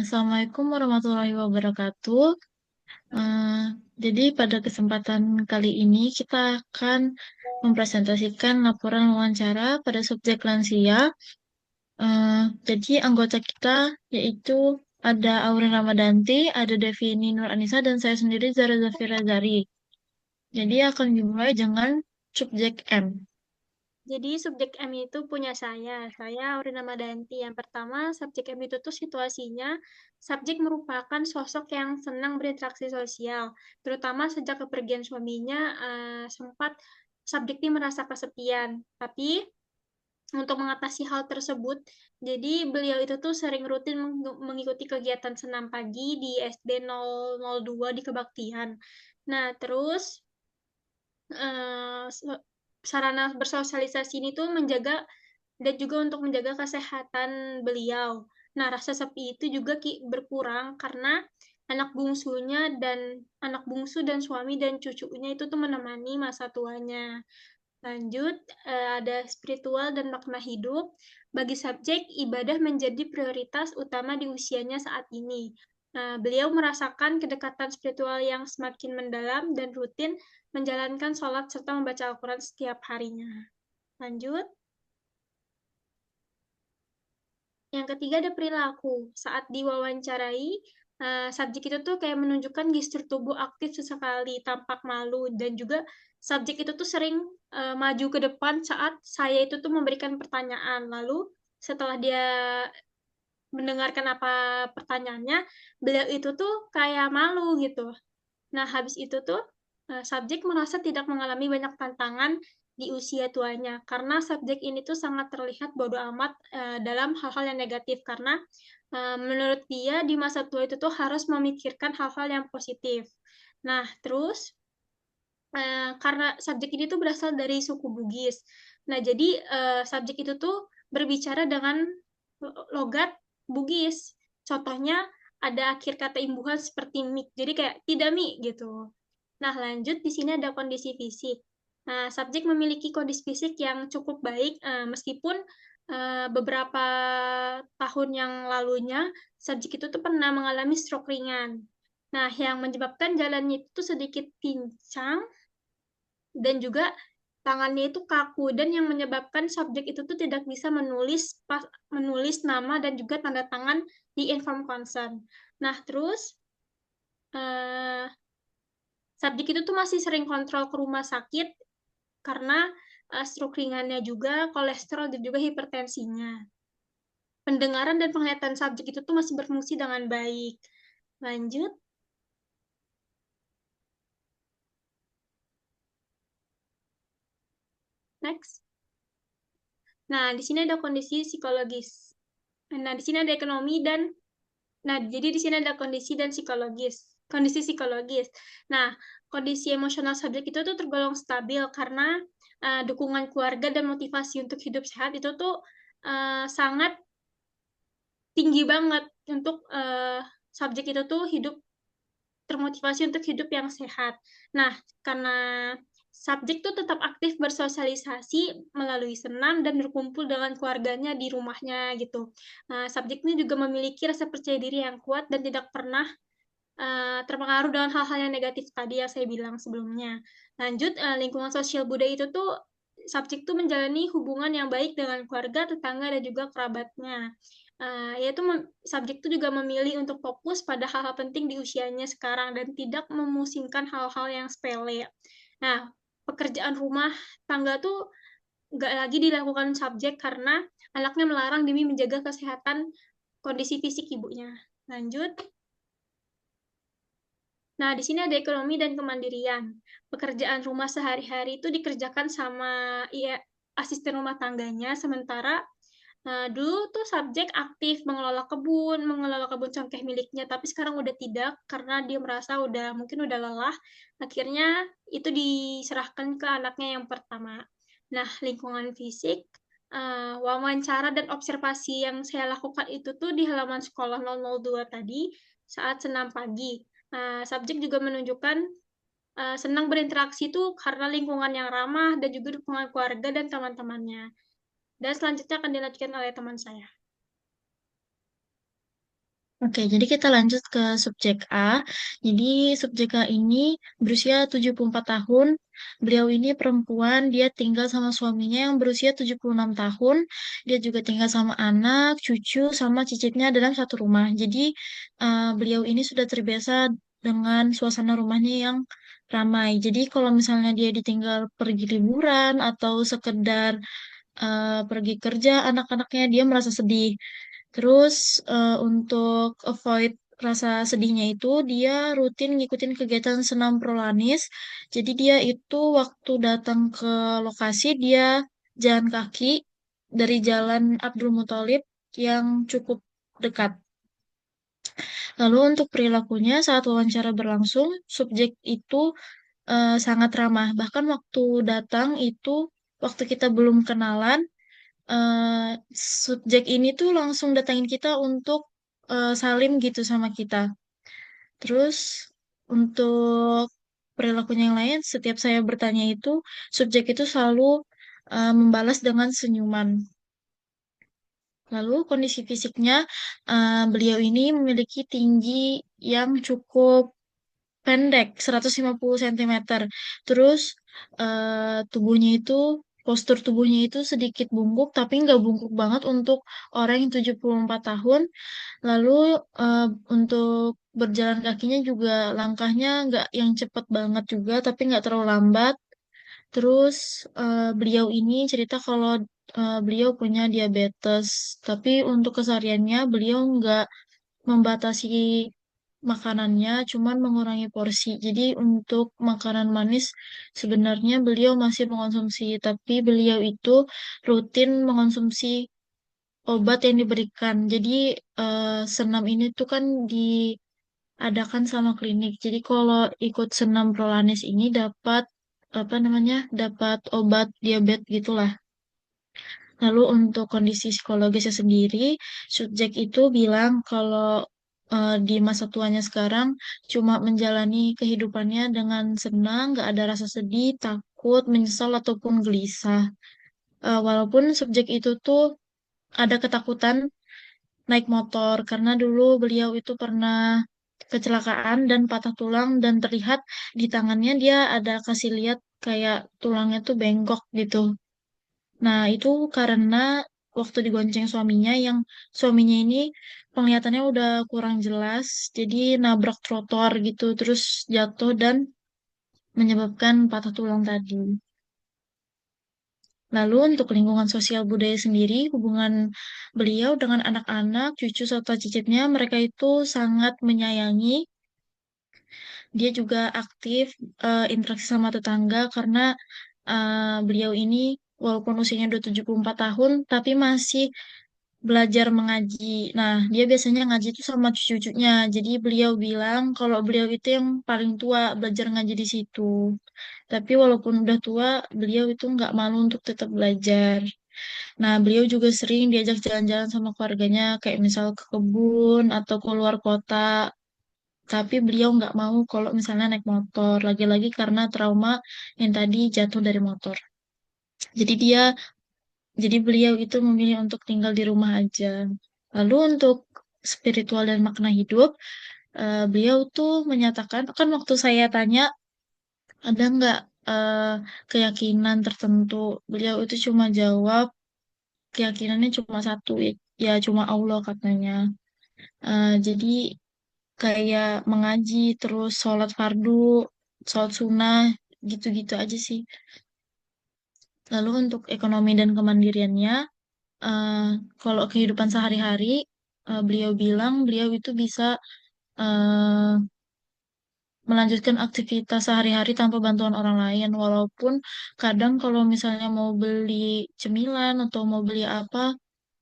Assalamualaikum warahmatullahi wabarakatuh. Eh, jadi pada kesempatan kali ini kita akan mempresentasikan laporan wawancara pada subjek lansia. Jadi anggota kita yaitu ada Aurin Ramadanti, ada Devini Nur Anissa, dan saya sendiri Zara Zafira Zari. Jadi akan dimulai dengan subjek M. Jadi subjek M itu punya saya Aurina Madanti. Yang pertama, subjek M itu tuh situasinya, subjek merupakan sosok yang senang berinteraksi sosial, terutama sejak kepergian suaminya, sempat subjek ini merasa kesepian. Tapi untuk mengatasi hal tersebut, jadi beliau itu tuh sering rutin mengikuti kegiatan senam pagi di SD 002 di Kebaktian. Nah, terus eh, sarana bersosialisasi ini tuh menjaga dan juga untuk menjaga kesehatan beliau. Nah, rasa sepi itu juga berkurang karena anak bungsu dan suami dan cucunya itu tuh menemani masa tuanya. Lanjut, ada spiritual dan makna hidup. Bagi subjek, ibadah menjadi prioritas utama di usianya saat ini. Nah, beliau merasakan kedekatan spiritual yang semakin mendalam dan rutin menjalankan sholat serta membaca Al-Quran setiap harinya. Lanjut. Yang ketiga ada perilaku. Saat diwawancarai, subjek itu tuh kayak menunjukkan gestur tubuh aktif sesekali, tampak malu, dan juga subjek itu tuh sering maju ke depan saat saya itu tuh memberikan pertanyaan. Lalu setelah dia mendengarkan apa pertanyaannya, beliau itu tuh kayak malu gitu. Nah, habis itu tuh subjek merasa tidak mengalami banyak tantangan di usia tuanya karena subjek ini tuh sangat terlihat bodoh amat dalam hal-hal yang negatif karena menurut dia di masa tua itu tuh harus memikirkan hal-hal yang positif. Nah, terus karena subjek ini tuh berasal dari suku Bugis. Nah, jadi subjek itu tuh berbicara dengan logat Bugis. Contohnya ada akhir kata imbuhan seperti mik. Jadi kayak tidak mi gitu. Nah, lanjut di sini ada kondisi fisik. Nah, subjek memiliki kondisi fisik yang cukup baik meskipun beberapa tahun yang lalunya subjek itu tuh pernah mengalami stroke ringan. Nah, yang menyebabkan jalannya itu sedikit pincang dan juga tangannya itu kaku dan yang menyebabkan subjek itu tuh tidak bisa menulis nama dan juga tanda tangan di inform consent. Nah, terus eh, subjek itu tuh masih sering kontrol ke rumah sakit karena stroke ringannya juga, kolesterol dan juga hipertensinya. Pendengaran dan penglihatan subjek itu tuh masih berfungsi dengan baik. Lanjut, next. Nah, di sini ada kondisi psikologis. Nah, di sini ada ekonomi dan jadi di sini ada kondisi dan psikologis. Kondisi psikologis. Nah, kondisi emosional subjek itu tuh tergolong stabil karena dukungan keluarga dan motivasi untuk hidup sehat itu tuh sangat tinggi banget untuk subjek itu tuh hidup termotivasi untuk hidup yang sehat. Nah, karena subjek tuh tetap aktif bersosialisasi melalui senam dan berkumpul dengan keluarganya di rumahnya gitu. Nah, subjek ini juga memiliki rasa percaya diri yang kuat dan tidak pernah terpengaruh dengan hal-hal yang negatif tadi yang saya bilang sebelumnya. Lanjut, lingkungan sosial budaya itu tuh subjek tuh menjalani hubungan yang baik dengan keluarga, tetangga, dan juga kerabatnya. Yaitu subjek itu juga memilih untuk fokus pada hal-hal penting di usianya sekarang dan tidak memusingkan hal-hal yang sepele. Nah, pekerjaan rumah tangga tuh nggak lagi dilakukan subjek karena anaknya melarang demi menjaga kesehatan kondisi fisik ibunya. Lanjut. Nah, di sini ada ekonomi dan kemandirian. Pekerjaan rumah sehari-hari itu dikerjakan sama asisten rumah tangganya, sementara dulu tuh subjek aktif mengelola kebun congkeh miliknya, tapi sekarang udah tidak karena dia merasa mungkin udah lelah. Akhirnya itu diserahkan ke anaknya yang pertama. Nah, lingkungan fisik, wawancara dan observasi yang saya lakukan itu tuh di halaman sekolah 002 tadi saat senam pagi. Subjek juga menunjukkan senang berinteraksi itu karena lingkungan yang ramah dan juga dukungan keluarga dan teman-temannya. Dan selanjutnya akan dilanjutkan oleh teman saya. Oke, jadi kita lanjut ke subjek A. Jadi subjek A ini berusia 74 tahun. Beliau ini perempuan, dia tinggal sama suaminya yang berusia 76 tahun. Dia juga tinggal sama anak, cucu, sama cicitnya dalam satu rumah. Jadi beliau ini sudah terbiasa dengan suasana rumahnya yang ramai. Jadi kalau misalnya dia ditinggal pergi liburan atau sekedar pergi kerja, anak-anaknya dia merasa sedih. Terus untuk avoid rasa sedihnya itu dia rutin ngikutin kegiatan senam prolanis. Jadi dia itu waktu datang ke lokasi dia jalan kaki dari Jalan Abdul Muthalib yang cukup dekat. Lalu untuk perilakunya saat wawancara berlangsung, subjek itu sangat ramah. Bahkan waktu datang itu, waktu kita belum kenalan, eh, subjek ini tuh langsung datangin kita untuk salim gitu sama kita. Terus untuk perilakunya yang lain, setiap saya bertanya itu, subjek itu selalu membalas dengan senyuman. Lalu kondisi fisiknya, beliau ini memiliki tinggi yang cukup pendek, 150 cm. Terus tubuhnya itu, postur tubuhnya itu sedikit bungkuk, tapi nggak bungkuk banget untuk orang yang 74 tahun. Lalu eh, untuk berjalan kakinya juga langkahnya nggak yang cepat banget juga, tapi nggak terlalu lambat. Terus beliau ini cerita kalau beliau punya diabetes, tapi untuk kesehariannya beliau nggak membatasi makanannya, cuman mengurangi porsi. Jadi untuk makanan manis sebenarnya beliau masih mengonsumsi, tapi beliau itu rutin mengonsumsi obat yang diberikan. Jadi senam ini tuh kan diadakan sama klinik. Jadi kalau ikut senam Prolanis ini dapat apa namanya? Dapat obat diabetes gitulah. Lalu untuk kondisi psikologisnya sendiri, subjek itu bilang kalau di masa tuanya sekarang cuma menjalani kehidupannya dengan senang, gak ada rasa sedih, takut, menyesal ataupun gelisah. Walaupun subjek itu tuh ada ketakutan naik motor karena dulu beliau itu pernah kecelakaan dan patah tulang dan terlihat di tangannya dia ada kasih lihat kayak tulangnya tuh bengkok gitu. Nah, itu karena waktu digonceng suaminya, yang suaminya ini penglihatannya udah kurang jelas, jadi nabrak trotoar gitu, terus jatuh dan menyebabkan patah tulang tadi. Lalu untuk lingkungan sosial budaya sendiri, hubungan beliau dengan anak-anak, cucu serta cicitnya, mereka itu sangat menyayangi. Dia juga aktif interaksi sama tetangga karena beliau ini walaupun usianya udah 74 tahun, tapi masih belajar mengaji. Nah, dia biasanya ngaji itu sama cucu-cucunya. Jadi beliau bilang kalau beliau itu yang paling tua belajar ngaji di situ. Tapi walaupun udah tua, beliau itu nggak malu untuk tetap belajar. Nah, beliau juga sering diajak jalan-jalan sama keluarganya, kayak misal ke kebun atau ke luar kota. Tapi beliau nggak mau kalau misalnya naik motor, lagi-lagi karena trauma yang tadi jatuh dari motor. Jadi dia Jadi beliau itu memilih untuk tinggal di rumah aja. Lalu untuk spiritual dan makna hidup, beliau tuh menyatakan, kan waktu saya tanya, ada nggak eh, keyakinan tertentu? Beliau itu cuma jawab, keyakinannya cuma satu, ya cuma Allah katanya. Jadi kayak mengaji, terus sholat fardu, sholat sunnah, gitu-gitu aja sih. Lalu untuk ekonomi dan kemandiriannya, eh, kalau kehidupan sehari-hari, beliau bilang beliau itu bisa eh, melanjutkan aktivitas sehari-hari tanpa bantuan orang lain. Walaupun kadang kalau misalnya mau beli cemilan atau mau beli apa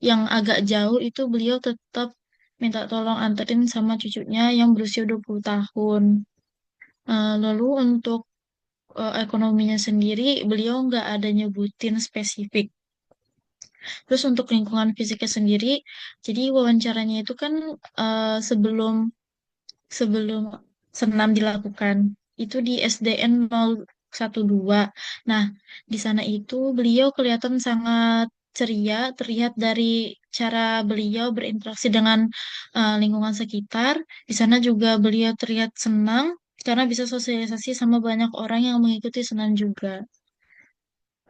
yang agak jauh itu beliau tetap minta tolong anterin sama cucunya yang berusia 20 tahun. Lalu untuk ekonominya sendiri, beliau nggak ada nyebutin spesifik. Terus untuk lingkungan fisiknya sendiri, jadi wawancaranya itu kan sebelum sebelum senam dilakukan, itu di SDN 012. Nah, di sana itu beliau kelihatan sangat ceria, terlihat dari cara beliau berinteraksi dengan lingkungan sekitar. Di sana juga beliau terlihat senang karena bisa sosialisasi sama banyak orang yang mengikuti senam juga.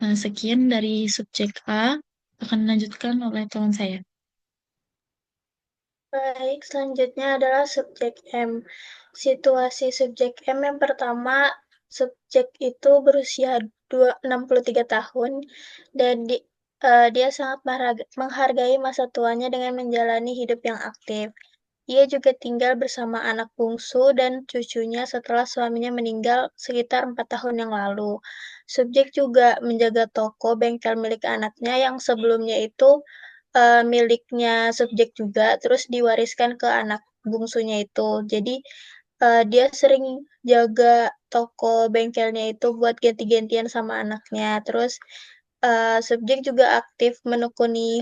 Nah, sekian dari subjek A, akan dilanjutkan oleh teman saya. Baik, selanjutnya adalah subjek M. Situasi subjek M yang pertama, subjek itu berusia 63 tahun dan dia sangat menghargai masa tuanya dengan menjalani hidup yang aktif. Ia juga tinggal bersama anak bungsu dan cucunya setelah suaminya meninggal sekitar 4 tahun yang lalu. Subjek juga menjaga toko bengkel milik anaknya yang sebelumnya itu miliknya subjek juga, terus diwariskan ke anak bungsunya itu. Jadi dia sering jaga toko bengkelnya itu buat ganti-gantian sama anaknya. Terus subjek juga aktif menekuni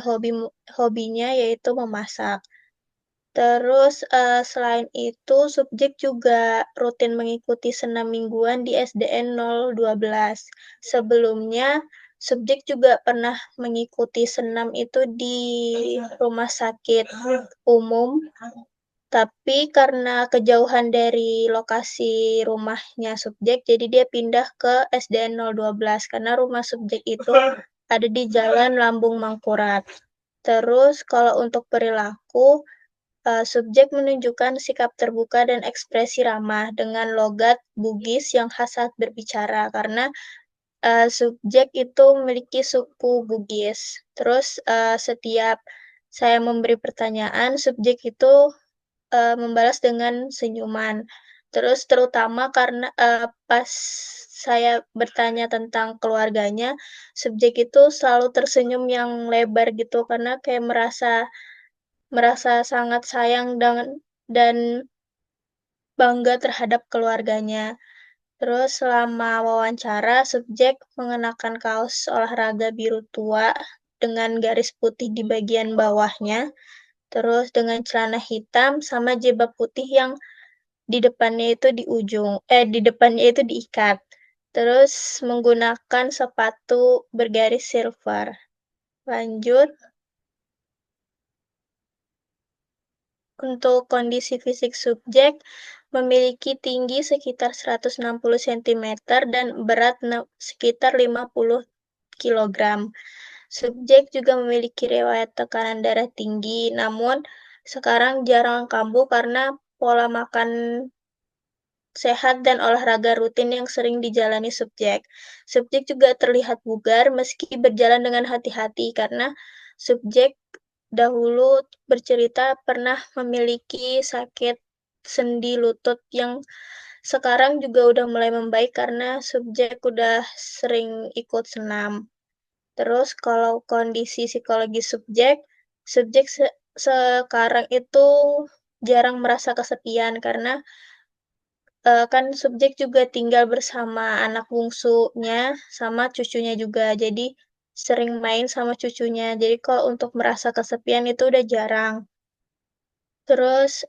hobinya yaitu memasak. Terus, selain itu, subjek juga rutin mengikuti senam mingguan di SDN 012. Sebelumnya, subjek juga pernah mengikuti senam itu di rumah sakit umum, tapi karena kejauhan dari lokasi rumahnya subjek, jadi dia pindah ke SDN 012 karena rumah subjek itu ada di Jalan Lambung Mangkurat. Terus kalau untuk perilaku, subjek menunjukkan sikap terbuka dan ekspresi ramah dengan logat Bugis yang khas saat berbicara karena subjek itu memiliki suku Bugis. Terus setiap saya memberi pertanyaan, subjek itu membalas dengan senyuman. Terus terutama karena pas saya bertanya tentang keluarganya, subjek itu selalu tersenyum yang lebar gitu karena kayak merasa sangat sayang dan bangga terhadap keluarganya. Terus selama wawancara, subjek mengenakan kaos olahraga biru tua dengan garis putih di bagian bawahnya, terus dengan celana hitam sama jilbab putih yang di depannya itu diikat. Terus menggunakan sepatu bergaris silver. Lanjut. Untuk kondisi fisik subjek, memiliki tinggi sekitar 160 cm dan berat sekitar 50 kg. Subjek juga memiliki riwayat tekanan darah tinggi, namun sekarang jarang kambuh karena pola makan sehat dan olahraga rutin yang sering dijalani subjek. Subjek juga terlihat bugar meski berjalan dengan hati-hati karena subjek dahulu bercerita pernah memiliki sakit sendi lutut yang sekarang juga udah mulai membaik karena subjek udah sering ikut senam. Terus kalau kondisi psikologi subjek, subjek sekarang itu jarang merasa kesepian karena kan subjek juga tinggal bersama anak bungsunya sama cucunya juga. Jadi sering main sama cucunya. Jadi kalau untuk merasa kesepian itu udah jarang. Terus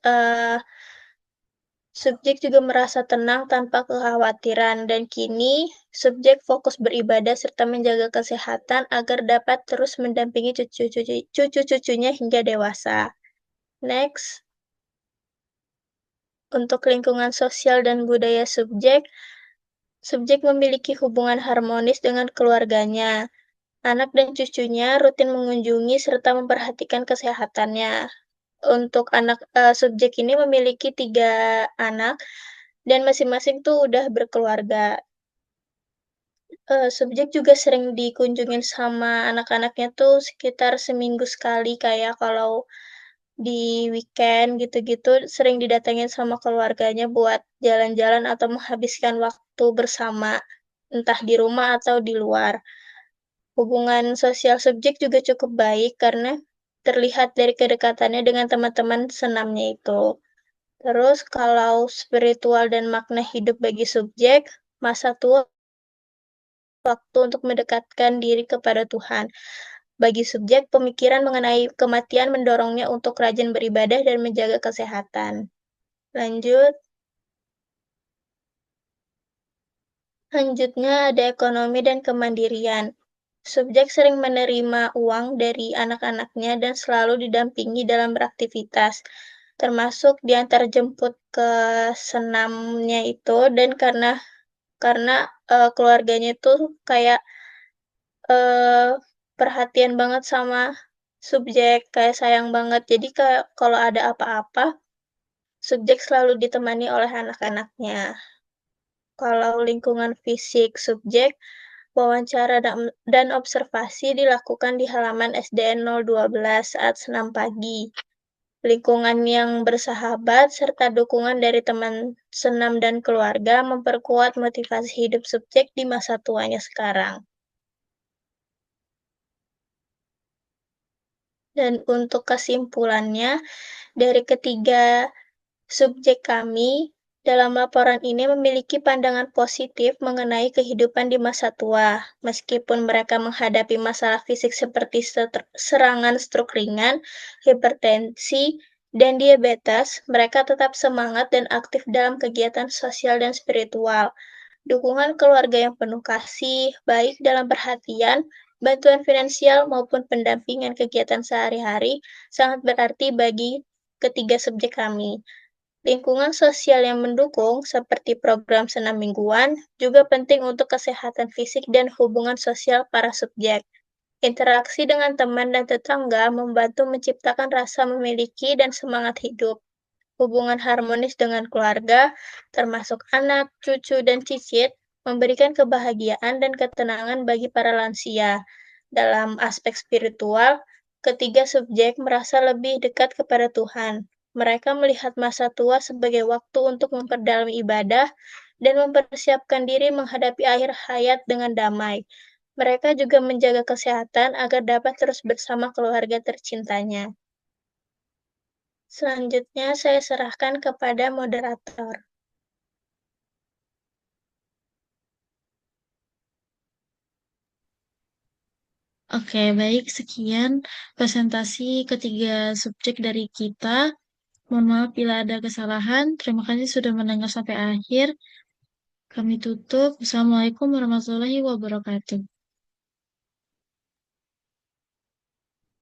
subjek juga merasa tenang tanpa kekhawatiran dan kini subjek fokus beribadah serta menjaga kesehatan agar dapat terus mendampingi cucu-cucunya hingga dewasa. Next, untuk lingkungan sosial dan budaya subjek, subjek memiliki hubungan harmonis dengan keluarganya. Anak dan cucunya rutin mengunjungi serta memperhatikan kesehatannya. Untuk subjek ini memiliki 3 anak dan masing-masing tuh udah berkeluarga. Subjek juga sering dikunjungin sama anak-anaknya tuh sekitar seminggu sekali, kayak kalau di weekend gitu-gitu sering didatengin sama keluarganya buat jalan-jalan atau menghabiskan waktu bersama, entah di rumah atau di luar. Hubungan sosial subjek juga cukup baik karena terlihat dari kedekatannya dengan teman-teman senamnya itu. Terus kalau spiritual dan makna hidup bagi subjek, masa tua waktu untuk mendekatkan diri kepada Tuhan. Bagi subjek, pemikiran mengenai kematian mendorongnya untuk rajin beribadah dan menjaga kesehatan. Lanjut. Selanjutnya ada ekonomi dan kemandirian. Subjek sering menerima uang dari anak-anaknya dan selalu didampingi dalam beraktivitas, termasuk diantar jemput ke senamnya itu dan karena keluarganya itu kayak eh, perhatian banget sama subjek, kayak sayang banget. Jadi kayak kalau ada apa-apa, subjek selalu ditemani oleh anak-anaknya. Kalau lingkungan fisik subjek, wawancara dan observasi dilakukan di halaman SDN 012 saat senam pagi. Lingkungan yang bersahabat serta dukungan dari teman senam dan keluarga memperkuat motivasi hidup subjek di masa tuanya sekarang. Dan untuk kesimpulannya, dari ketiga subjek kami dalam laporan ini memiliki pandangan positif mengenai kehidupan di masa tua. Meskipun mereka menghadapi masalah fisik seperti serangan stroke ringan, hipertensi, dan diabetes, mereka tetap semangat dan aktif dalam kegiatan sosial dan spiritual. Dukungan keluarga yang penuh kasih, baik dalam perhatian, bantuan finansial, maupun pendampingan kegiatan sehari-hari sangat berarti bagi ketiga subjek kami. Lingkungan sosial yang mendukung, seperti program senam mingguan, juga penting untuk kesehatan fisik dan hubungan sosial para subjek. Interaksi dengan teman dan tetangga membantu menciptakan rasa memiliki dan semangat hidup. Hubungan harmonis dengan keluarga, termasuk anak, cucu, dan cicit, memberikan kebahagiaan dan ketenangan bagi para lansia. Dalam aspek spiritual, ketiga subjek merasa lebih dekat kepada Tuhan. Mereka melihat masa tua sebagai waktu untuk memperdalam ibadah dan mempersiapkan diri menghadapi akhir hayat dengan damai. Mereka juga menjaga kesehatan agar dapat terus bersama keluarga tercintanya. Selanjutnya saya serahkan kepada moderator. Oke, baik. Sekian presentasi ketiga subjek dari kita. Mohon maaf bila ada kesalahan. Terima kasih sudah mendengar sampai akhir. Kami tutup. Assalamualaikum warahmatullahi wabarakatuh.